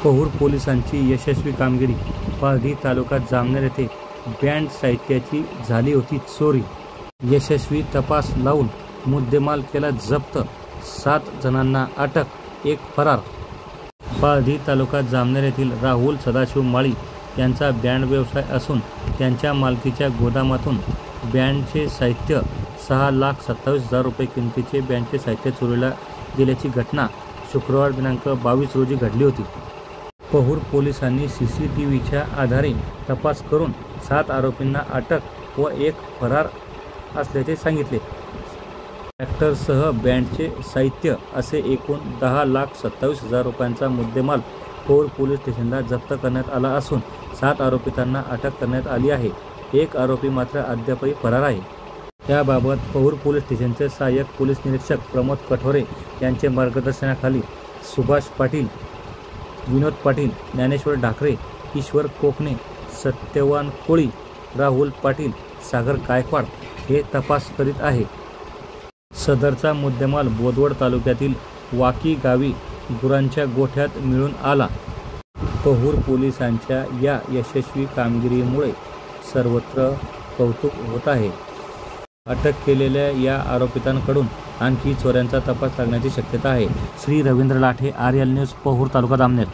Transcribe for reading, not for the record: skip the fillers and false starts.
पहूर पोलिसांची यशस्वी कामगिरी। पारधी तालुक्यात जामनेर येथे बँड साहित्याची झाली होती चोरी। यशस्वी तपास लावून मुद्देमाल केला जप्त। 7 जणांना अटक, 1 फरार। पारधी तालुक्यात जामनेर येथील राहुल सदाशिव माळी यांचा बँड व्यवसाय असून त्यांच्या मालकीच्या गोदामातून बँडचे साहित्य 6,27,000 रुपये किमतीचे बँडचे साहित्य चोरीला गेल्याची घटना शुक्रवार दिनांक 22 रोजी घडली होती। पहूर पोलिसांनी CCTVच्या आधारे तपास करून 7 आरोपींना अटक व 1 फरार असल्याचे सांगितले। ट्रॅक्टरसह बँडचे साहित्य असे एकूण 10,27,000 रुपयांचा मुद्देमाल पहूर पोलीस स्टेशनला जप्त करण्यात आला असून 7 आरोपितांना अटक करण्यात आली आहे। 1 आरोपी मात्र अद्यापही फरार आहे। त्याबाबत पहूर पोलीस स्टेशनचे सहाय्यक पोलीस निरीक्षक प्रमोद कठोरे यांचे मार्गदर्शनाखाली सुभाष पाटील, विनोद पाटील, ज्ञानेश्वर ढाकरे, ईश्वर कोकणे, सत्यवान कोळी, राहुल पाटील, सागर गायकवाड हे तपास करीत आहे। सदरचा मुद्देमाल बोदवड तालुक्यातील वाकी गावी गुरांच्या गोठ्यात मिळून आला। पहूर पोलिसांच्या या यशस्वी कामगिरीमुळे सर्वत्र कौतुक होत आहे। अटक केलेल्या या आरोपितांकडून आणखी चोऱ्यांचा तपास लागण्याची शक्यता आहे। श्री रवींद्र लाठे, RL न्यूज, पहूर तालुका जामनेर।